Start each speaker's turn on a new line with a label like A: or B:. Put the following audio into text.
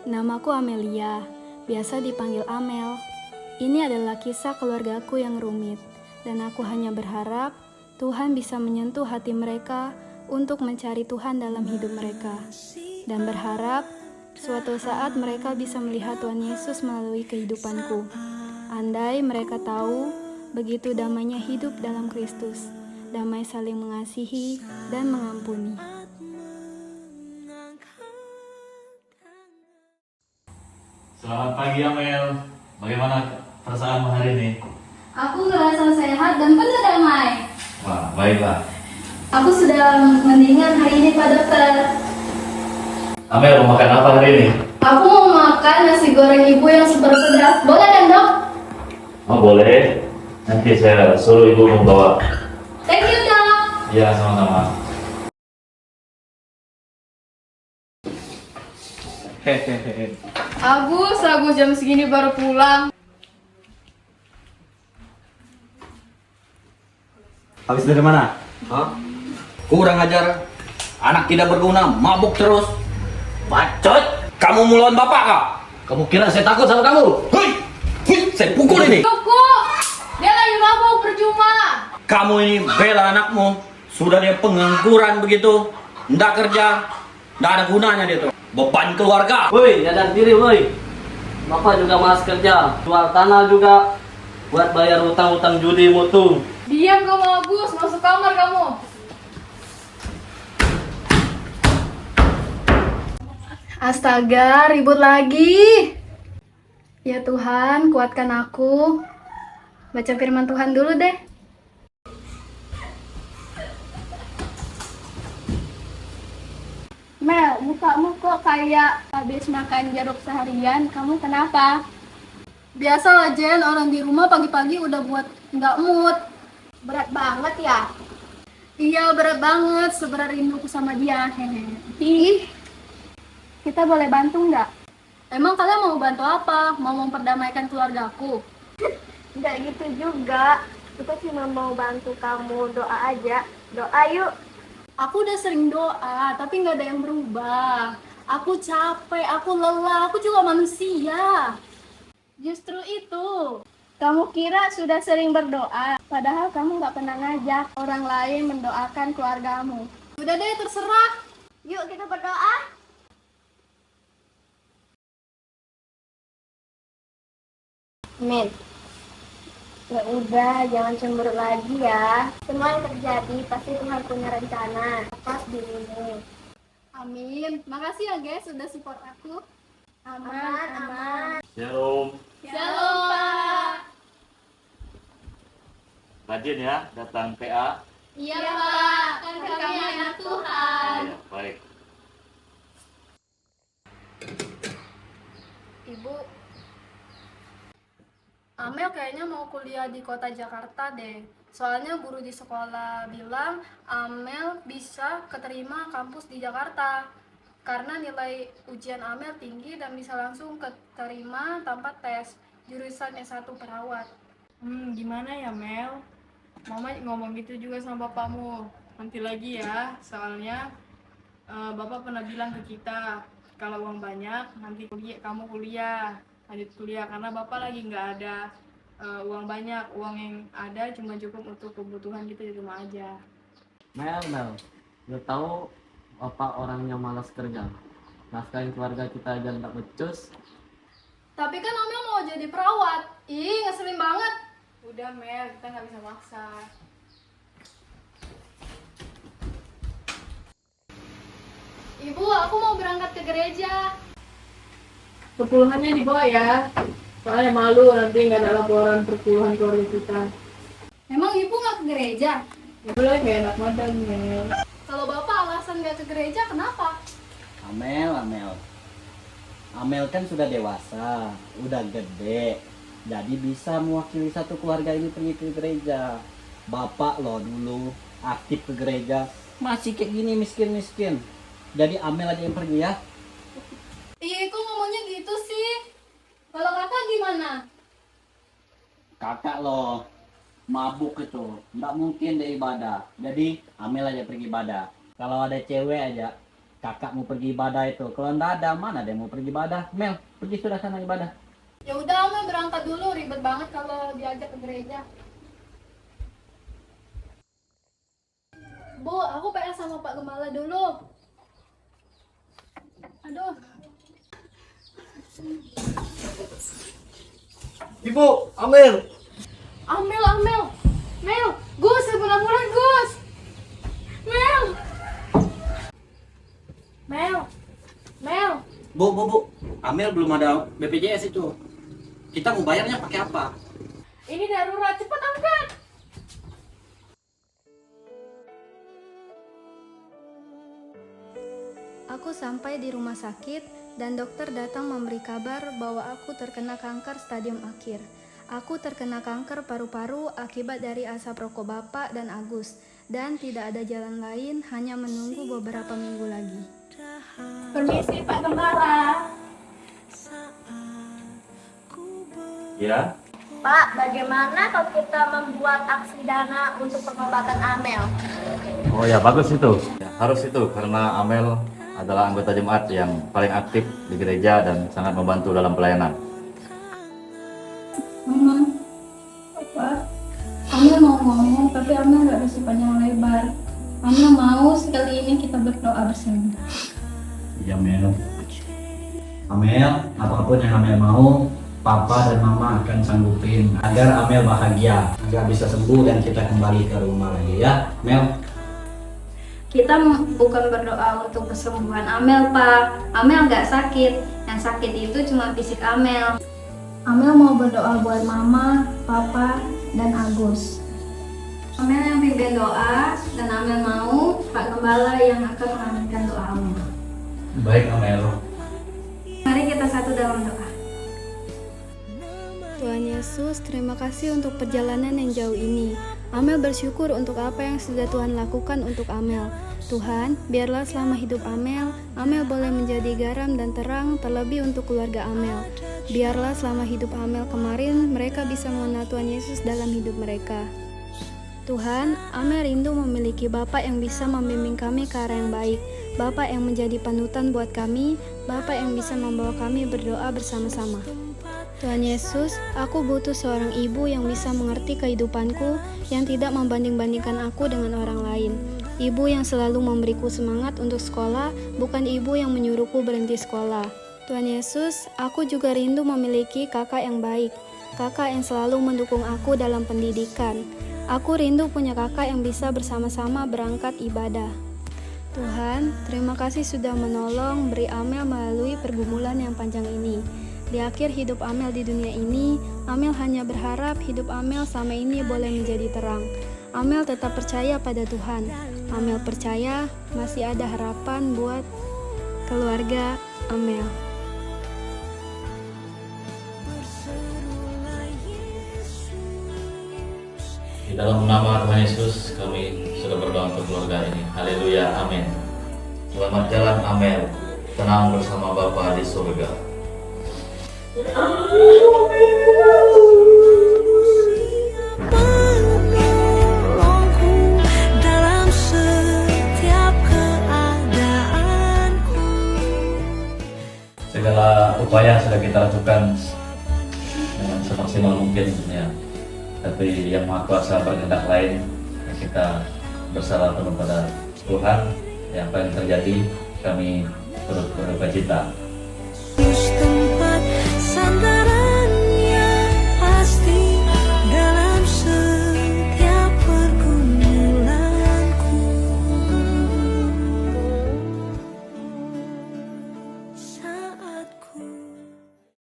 A: Namaku Amelia, biasa dipanggil Amel. Ini adalah kisah keluargaku yang rumit, dan aku hanya berharap Tuhan bisa menyentuh hati mereka untuk mencari Tuhan dalam hidup mereka. Dan berharap suatu saat mereka bisa melihat Tuhan Yesus melalui kehidupanku. Andai mereka tahu begitu damainya hidup dalam Kristus, damai saling mengasihi dan mengampuni.
B: Selamat pagi Amel, bagaimana perasaanmu hari ini?
A: Aku merasa sehat dan penuh damai.
B: Wah, baiklah.
A: Aku sudah mendingan hari ini Pak Dokter.
B: Amel mau makan apa hari ini?
A: Aku mau makan nasi goreng ibu yang super pedas. Boleh kan dok?
B: Oh boleh, nanti saya suruh ibu membawa.
A: Thank you dok.
B: Ya sama-sama.
C: Hehehe.
D: Agus jam segini baru pulang.
C: Habis dari mana? Hah? Kurang ajar. Anak tidak berguna, mabuk terus. Bacot! Kamu melawan bapak kah? Kamu kira saya takut sama kamu? Hei! Hei! Saya pukul ini!
D: Cukup! Dia lagi mabuk percuma.
C: Kamu ini bela anakmu. Sudah dia pengangguran begitu. Nggak kerja. Nggak ada gunanya dia tuh. Beban keluarga.
E: Woi, sadar diri woi. Bapak juga malas kerja, jual tanah juga buat bayar utang-utang judimu tuh.
D: Diam kamu Agus, masuk kamar kamu.
A: Astaga, ribut lagi. Ya Tuhan, kuatkan aku. Baca firman Tuhan dulu deh. Mel, mukamu kok kayak habis makan jeruk seharian. Kamu kenapa? Biasalah Jen, orang di rumah pagi-pagi udah buat nggak mood. Berat banget ya? Iya, berat banget. Seberat rinduku sama dia. Hehehe. Kita boleh bantu nggak? Emang kalian mau bantu apa? Mau memperdamaikan keluargaku?
F: Nggak gitu juga. Kita cuma mau bantu kamu doa aja. Doa yuk.
A: Aku udah sering doa, tapi nggak ada yang berubah. Aku capek, aku lelah, aku juga manusia. Justru itu. Kamu kira sudah sering berdoa, padahal kamu nggak pernah ngajak orang lain mendoakan keluargamu. Udah deh, terserah.
F: Yuk kita berdoa. Amin. Ya udah, jangan cemberut lagi ya. Semua yang terjadi pasti Tuhan punya rencana atas dirimu.
A: Amin. Makasih ya guys sudah support aku.
F: Aman, aman.
B: Shalom.
A: Shalom Pak.
B: Rajin ya, datang PA.
A: Iya Pak, kan kami anak Tuhan.
B: Ya, baik.
A: Ibu, Amel kayaknya mau kuliah di kota Jakarta deh. Soalnya guru di sekolah bilang Amel bisa keterima kampus di Jakarta. Karena nilai ujian Amel tinggi dan bisa langsung keterima tanpa tes. Jurusan S1 perawat.
D: Gimana ya Mel? Mama ngomong gitu juga sama bapakmu. Nanti lagi ya, soalnya bapak pernah bilang ke kita kalau uang banyak nanti kamu kuliah, lanjut kuliah karena bapak lagi nggak ada uang banyak, uang yang ada cuma cukup untuk kebutuhan kita di rumah aja.
E: Mel, lu tahu bapak orangnya malas kerja. Nafkahin keluarga kita aja nggak becus.
A: Tapi kan Amel mau jadi perawat. Ih, ngeselin banget.
D: Udah Mel, kita nggak bisa maksa.
A: Ibu, aku mau berangkat ke gereja.
D: Perpuluhannya dibawa ya, soalnya malu nanti nggak ada laporan perpuluhan keluarga kita.
A: Emang ibu nggak ke gereja?
D: Ya boleh, nggak enak badan Mel.
A: Kalau bapak alasan nggak ke gereja, kenapa?
C: Amel. Amel kan sudah dewasa, udah gede. Jadi bisa mewakili satu keluarga ini pergi ke gereja. Bapak loh dulu aktif ke gereja, masih kayak gini miskin-miskin. Jadi Amel aja yang pergi ya.
A: Ih, kok ngomongnya gitu sih? Kalau kakak gimana?
C: Kakak loh mabuk itu, nggak mungkin dia ibadah. Jadi Amel aja pergi ibadah. Kalau ada cewek aja Kakak mau pergi ibadah itu. Kalau nggak ada, mana dia mau pergi ibadah? Mel, pergi sudah sana ibadah.
A: Ya udah, Amel berangkat dulu. Ribet banget kalau diajak ke gereja. Bu, aku PR sama Pak Gembala dulu. Aduh.
C: Ibu, Amel.
A: Amel. Mel, Gus, pulang Gus. Mel.
C: Bu. Amel belum ada BPJS itu. Kita mau bayarnya pakai apa?
A: Ini darurat, cepat angkat. Aku sampai di rumah sakit dan dokter datang memberi kabar bahwa aku terkena kanker stadium akhir. Aku terkena kanker paru-paru akibat dari asap rokok Bapak dan Agus, dan tidak ada jalan lain hanya menunggu beberapa minggu lagi.
F: Permisi Pak Gembala.
B: Ya,
F: Pak, bagaimana kalau kita membuat aksi dana untuk pengobatan Amel?
B: oh ya bagus itu. Ya, harus itu karena Amel adalah anggota jemaat yang paling aktif di gereja dan sangat membantu dalam pelayanan.
A: Mama, Papa, Amel mau ngomong tapi Amel gak bisa panjang lebar. Amel mau sekali ini kita berdoa bersama.
C: Iya Mel. Amel, apapun yang Amel mau, Papa dan Mama akan sanggupin agar Amel bahagia, agar bisa sembuh dan kita kembali ke rumah lagi ya, Mel.
A: Kita bukan berdoa untuk kesembuhan Amel, Pak. Amel gak sakit. Yang sakit itu cuma fisik Amel. Amel mau berdoa buat Mama, Papa, dan Agus. Amel yang pimpin doa, dan Amel mau Pak Gembala yang akan mengaminkan doa Amel.
C: Baik Amel.
A: Mari kita satu dalam doa. Tuhan Yesus, terima kasih untuk perjalanan yang jauh ini. Amel bersyukur untuk apa yang sudah Tuhan lakukan untuk Amel. Tuhan, biarlah selama hidup Amel boleh menjadi garam dan terang terlebih untuk keluarga Amel. Biarlah selama hidup Amel kemarin, mereka bisa mengenal Tuhan Yesus dalam hidup mereka. Tuhan, Amel rindu memiliki Bapak yang bisa membimbing kami ke arah yang baik. Bapak yang menjadi panutan buat kami, Bapak yang bisa membawa kami berdoa bersama-sama. Tuhan Yesus, aku butuh seorang ibu yang bisa mengerti kehidupanku, yang tidak membanding-bandingkan aku dengan orang lain. Ibu yang selalu memberiku semangat untuk sekolah, bukan ibu yang menyuruhku berhenti sekolah. Tuhan Yesus, aku juga rindu memiliki kakak yang baik, kakak yang selalu mendukung aku dalam pendidikan. Aku rindu punya kakak yang bisa bersama-sama berangkat ibadah. Tuhan, terima kasih sudah menolong beri Amel melalui pergumulan yang panjang ini. Di akhir hidup Amel di dunia ini, Amel hanya berharap hidup Amel selama ini boleh menjadi terang. Amel tetap percaya pada Tuhan. Amel percaya masih ada harapan buat keluarga Amel.
B: Di dalam nama Tuhan Yesus kami sudah berdoa untuk keluarga ini. Haleluya, amin. Selamat jalan Amel, tenang bersama Bapa di surga.
G: Menolongku dalam setiap keadaanku.
B: Segala upaya sudah kita lakukan dengan semaksimal mungkin ya. Tapi yang Maha Kuasa berkehendak lain, kita berserah penuh pada Tuhan. Yang paling terjadi kami turut berduka cita